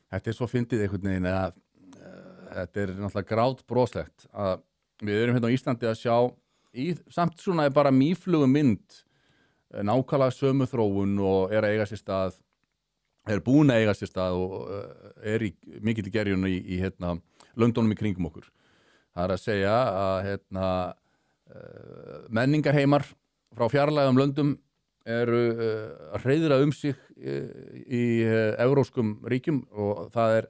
þetta svo fyndið einhvern veginn að þetta náttúrulega grátbroslegt að við erum hérna á Íslandi að sjá samt svona bara mýflugum mynd nákvæmlega sömu þróun og að eiga sér stað búin að eiga sér stað og í mikill gerjun í hérna, löndunum í kringum okkur. Það að segja að menningarheimar frá fjarlægum löndum eru að hreiðra sig í evrópskum ríkjum og það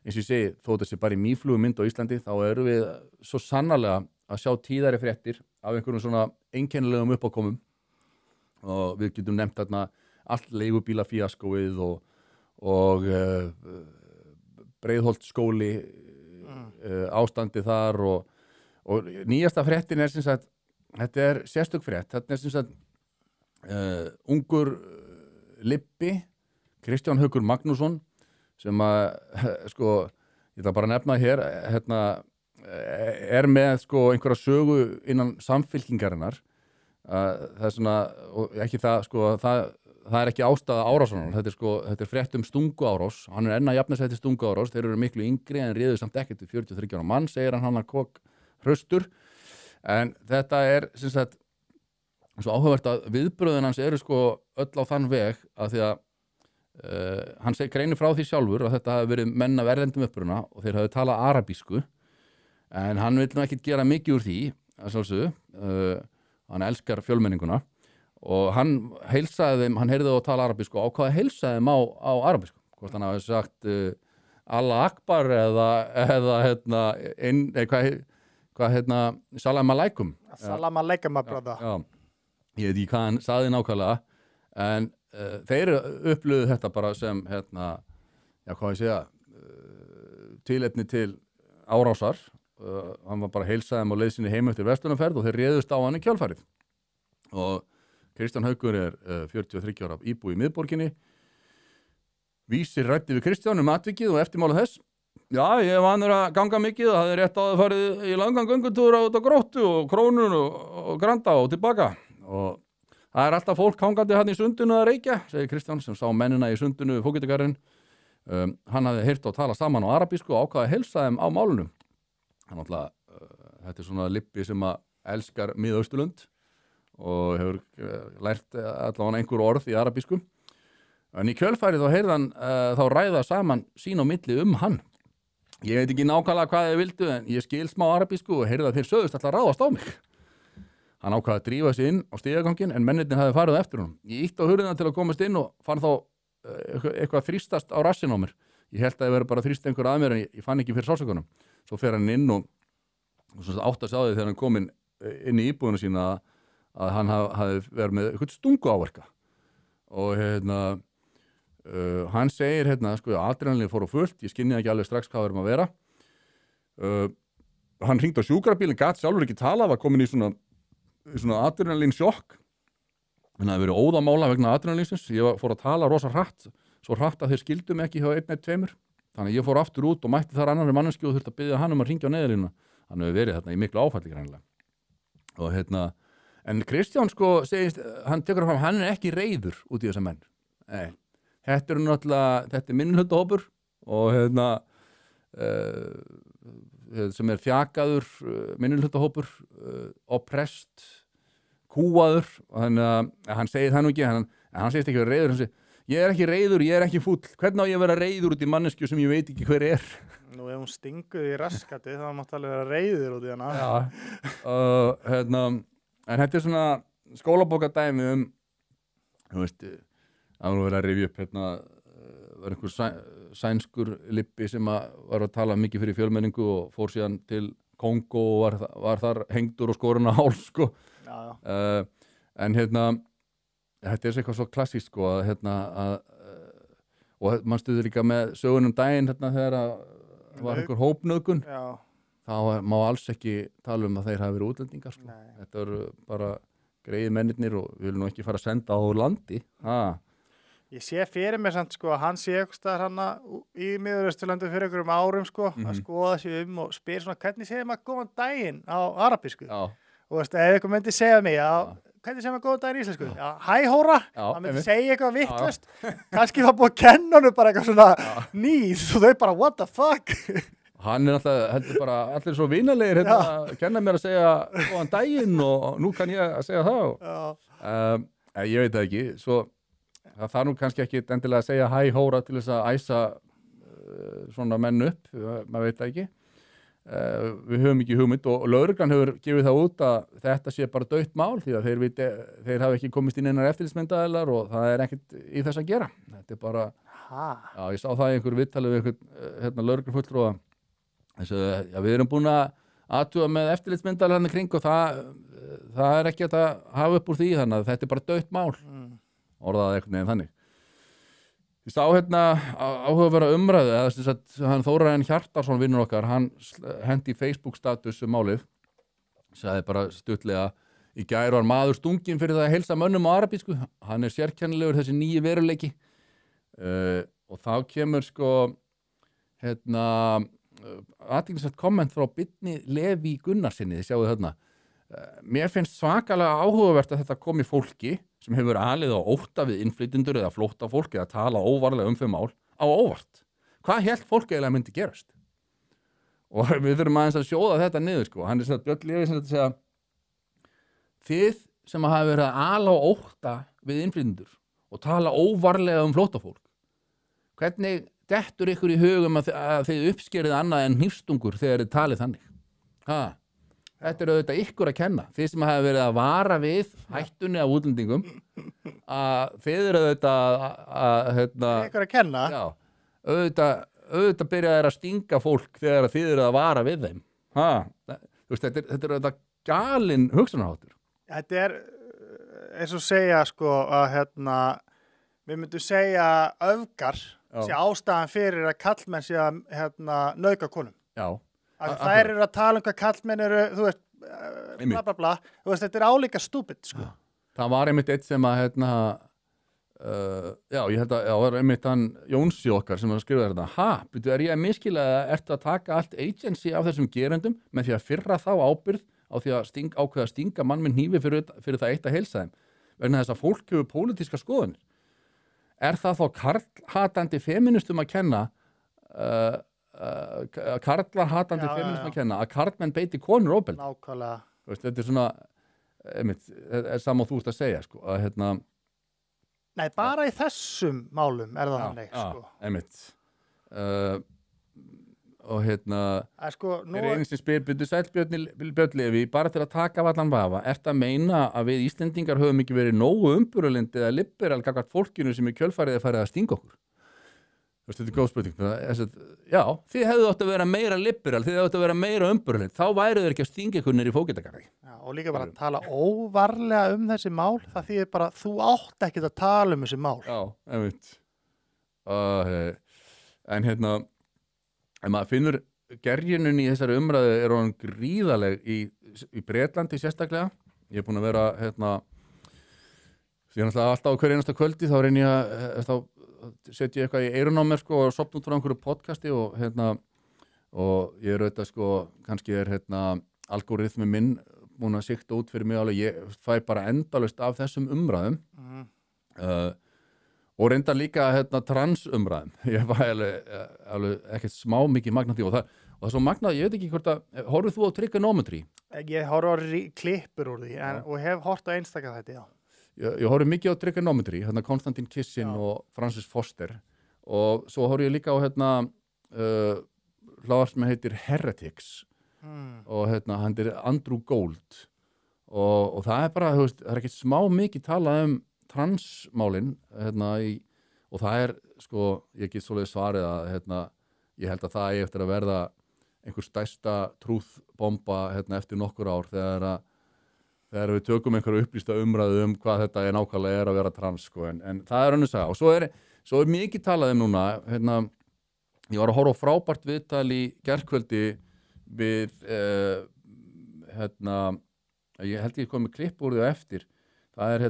eins og ég segi, þó þetta sé bara í mýflugumynd á Íslandi, þá erum við svo sannarlega að sjá tíðari fréttir af einhverjum svona einkennilegum uppákomum og við getum nefnt þarna allt leigubíla fíaskóið og Breiðholtsskóli ástandi þar og nýjasta fréttin sem sagt, þetta sérstök frétt, þetta sem sagt ungur Libbi, Kristján Haukur Magnússon sem sko, ég ætla bara að nefna hér hérna, með sko einhverja sögu innan samfylkingarinnar það svona, og ekki það sko, það ekki ástæða árásanum, þetta frétt stunguárás, hann enn að jafna sig til stunguárás, þeir eru miklu yngri en réðu samt ekkert við 43 ára mann, segir hann að kokk hraustur, en þetta sem sagt, svo áhugavert að viðbröðin hans eru sko öll á þann veg að því að hann greinir frá því sjálfur að þetta hafi verið menn af erlendum uppruna og þeir hafi talað arabísku en hann vil nú ekkert gera mikið úr því að sjálfsögðu, hann elskar fjölmenninguna og hann heilsaði þeim, hann heyrði þá að tala arabísku og ákvaði að heilsaði þeim á arabísku, hvort hann hafi sagt Allah Akbar eða Salam Aleikum Salam Aleikum brother. Já, ég veit ekki hvað hann sagði nákvæmlega en þeir upplöðu þetta bara sem hvað ég segja tilefni til árásar hann var bara heilsaðum á leið sinni heim eftir verslunarferð og þeir réðust á hann í kjölfarið og Kristján Haukur 43 ára íbúi í miðborginni Vísir ræddi við Kristján atvikið og eftirmála þess ég var vanur að ganga mikið og hafði rétt á að farið í langan göngutúra út á Gróttu og Krónun og Granda og tilbaka og það alltaf fólk hangandi hann í sundinu að reykja, segir Kristján sem sá mennina í sundinu við Fógetagarðinn. Hann hafði heyrt og talað saman á arabísku og ákvaði að heilsa þeim á málunum. Hann þetta svona Libbi sem að elskar Mið-Austurlönd og hefur lært allavega einhver orð í arabísku. En í kjölfærið þá heyrði hann þá ræða saman sín á milli hann. Ég veit ekki nákvæmlega hvað þeir vildu en ég skil smá arabísku og heyrði að þeir sögðust alltaf ráðast á mig. Hann ákvaði að drífa sig inn á stigaganginn en mennirnir hafði farið eftir honum. Ég ítti á hurðina til að komast inn og fann þá eitthvað þrýstast á rassinn á mér. Ég held að ég verið bara að þrýsta einhver að mér en ég fann ekki fyrir sársökunum. Svo fer hann inn og átt að sjá því þegar hann kom inn í íbúðuna sína að hann hafði verið með eitthvað stunguáverka. Og hann segir sko adrenalín fór á fullt, ég skynjaði ekki alveg strax hvað við erum að vera. Hann hringdi á sjúkrabílinn, gat sjálfur ekki tala, var komin í svona adrenalín sjokk en það hefði verið óðamála vegna adrenalínsins ég fór að tala rosa hratt svo hratt að þeir skildu mig ekki hjá 1 eða 2 þannig að ég fór aftur út og mætti þar annarri manneski og þurfti að biðja hann að hringja á neyðarlínuna hann hefur verið í miklu áfalli greinlega og en Kristján sko segist, hann tekur fram hann ekki reiður út í þessa menn nei, þetta minnihlutahópur og sem þjakaður minnihlutahópur oppressed kúaður og þannig að hann segir það nú ekki en hann segist ekki vera reiður hann segir, ég ekki reiður, ég ekki fúll hvernig á ég að vera reiður út í manneskju sem ég veit ekki hver Nú ef hún stinguð í raskati þá mátt alveg vera reiður út í hana en þetta svona skólabókardæmi þú veist að hún verið að rifja upp var einhver sænskur Libbi sem var að tala mikið fyrir fjölmenningu og fór síðan til Kongó og var þar hengdur og skorinn á háls sko. En þetta eitthvað svo klassískt sko og mann stuður líka með sögunum daginn þegar var einhver hópnauðgun þá má alls ekki tala að þeir hafi verið útlendingar sko. Þetta eru bara greiði mennirnir og við viljum nú ekki fara að senda á landi Ég sé fyrir mér samt sko að hann sé eitthvað hana í Miðausturlandi fyrir einhverjum árum sko að skoða sig og spyr svona hvernig segir maður góðan daginn á arabísku og Þú veist, ef eitthvað myndi segja mig, hvernig segir maður góðan daginn í íslensku? Já, hæ hóra, það myndi segja eitthvað vittlust, kannski var búið að kenna honum bara eitthvað svona nýð og þau bara, what the fuck? Hann alltaf, heldur bara, allir svo vinalegir hérna, kenna mér að segja góðan daginn og nú kann ég að segja það. Ég veit það ekki, svo það þarf nú kannski ekki endilega að segja hæ hóra til þess að æsa svona menn upp, maður veit það ekki. Við höfum ekki hugmynd og lögreglan hefur gefið það út að þetta sé bara dautt mál því að þeir hafa ekki komist inn einar eftirlitsmyndaðilar og það er ekkert í þess að gera. Þetta er bara, já, ég sá það í einhverju viðtali við einhvern lögreglufulltrúa. Við erum búin að athuga með eftirlitsmyndaðilar hann kring og það er ekki að hafa upp úr því þannig að þetta er bara dautt mál. Orðaði einhvern veginn þannig. Ég sá áhugaverða umræðu eða hann Þórarinn Hjartarson vinnur okkar, hann hendi í Facebook status málið, sagði bara stuttlega í gær var maður stunginn fyrir það að heilsa mönnum á arabísku, hann sérkennilegur þessi nýji veruleiki og þá kemur athyglisvert komment frá Birni Leví Gunnarsinni, þið sjáu þarna. Mér finnst svakalega áhugavert að þetta komi fólki sem hefur alið á ótta við innflytjendur eða flóttafólk eða tala óvarlega þau mál á óvart. Hvað hélt fólk eiginlega myndi gerast? Og við þurfum aðeins að sjóða þetta niður Hann Björn Leví sem þetta segja þið sem hafa verið að ala á ótta við innflytjendur og tala óvarlega flóttafólk. Hvernig dettur ykkur í hugum að þið uppskerið annað en hnífstungur þegar þið talið þannig? Þetta er auðvitað ykkur að kenna. Þið sem hafa verið að vara við hættunni af útlendingum að þið eru auðvitað ykkur að kenna? Já, auðvitað byrja þeir að stinga fólk þegar þið eru að vara við þeim. Þetta er auðvitað galinn hugsunarháttur. Þetta er eins og segja að við myndum segja öfgar sé ástæðan fyrir að kallmenn sé að nauðga konum. Já. Það eru að tala hvað kallmenn eru, þú veist, bla bla bla, þú veist, þetta er álíka stúpid, Það var einmitt eitt sem að, ég held að, var einmitt hann Jónsi okkar sem var að skrifa þetta, er ég að miskila eða ertu að taka allt agency af þessum gerendum með því að firra þá ábyrgð á því að ákveða að stinga mann með hnífi fyrir það eitt að heilsa þeim, vegna þess að fólk hefur pólitíska skoðanir. Er það þá karlhatandi feministum að kenna, karlar hatandi feminism að kenna að karlmenn beiti konur ofbeldi? Nákvæmlega. Þetta er svona sama þú ert að segja að Nei, bara í þessum málum er það þannig og er einu sem spyr byrju sæll Björn Leví bara til að taka af allan vafa, ertu að meina að við Íslendingar höfum ekki verið nógu umburðarlynd eða liberal gagnvart fólkinu sem í kjölfarið er farið að stinga okkur? Þetta er góð spurning. Já, þið hefðu átt að vera meira liberal, þið hefðu átt að vera meira umburðarlynd, þá væru þeir ekki að stinga ykkur niður í fógetagarði. Og líka bara að tala óvarlega þessi mál, það þýðir bara þú átt ekki að tala þessi mál. Já, einmitt. En en maður finnur gerjunin í þessari umræðu er hann gríðaleg í Bretlandi sérstaklega. Ég er búin að vera síðan alltaf á hverju einasta kvöldi þá reyni ég að setja ég eitthvað í eyrun á mér og sopna út frá einhverju podcasti og ég er auðvitað kannski er algoritmi minn búin að sikta út fyrir mig alveg, ég fæ bara endalaust af þessum umræðum og reyndar líka transumræðum, ég fæ alveg ekkert smá mikið magna því og það er svo magnað, ég veit ekki hvort að horfðu þú á trigonometry? Ég horf á klippur úr því og hef hort á einstaka þetta, já. Ég horfði mikið á trigonometry, Konstantin Kissin og Francis Foster og svo horfði ég líka á hlaðvarp sem heitir Heretics og hann er Andrew Gold og það er bara, það er ekkert smá mikið talað transmálin og það er, ég get svoleiðis svarið að ég held að það eigi eftir að verða einhver stærsta trúðbomba eftir nokkur ár þegar við tökum einhverju upplýsta umræðu hvað þetta er nákvæmlega að vera trans en það er önnur saga og svo er mikið talað núna ég var að horfa á frábært viðtal í gærkvöldi við ég held ég kom með klipp úr því eftir það er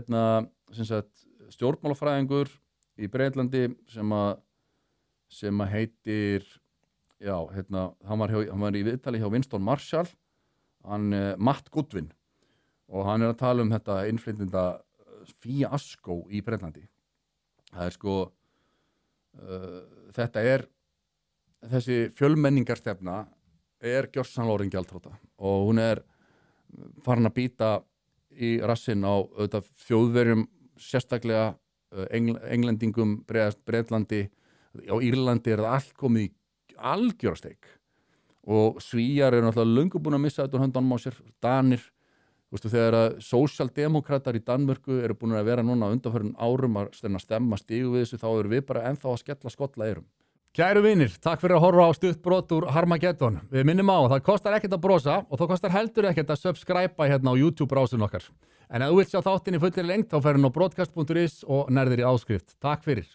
sem sagt, stjórnmálafræðingur í Bretlandi sem að heitir hann var í viðtali hjá Winston Marshall Matt Goodwin og hann að tala þetta innflytjenda fíaskó í Bretlandi. Það sko þessi fjölmenningarstefna gjörsamlega orðin gjaldþrota og hún farin að bíta í rassinn á þjóðverjum, sérstaklega englendingum, Bretlandi, á Írlandi það allt komið í algjörasteik og Svíar náttúrulega löngu búin að missa þetta úr höndunum á sér, Danir, þegar að sósjaldemókratar í Danmörku búin að vera núna undanförnum árum að stemma stigu við þessu, þá við bara ennþá að skella skolla eyrum. Kæru vinir, takk fyrir að horfa á stuttbrot úr Harmageddon. Við minnum á, það kostar ekkert að brosa og það kostar heldur ekkert að subscribe hérna á YouTube-rásun okkar. En ef þú vilt sjá þáttinn í fullri lengd, þá ferðu á broadcast.is og nærðir í áskrift. Takk fyrir.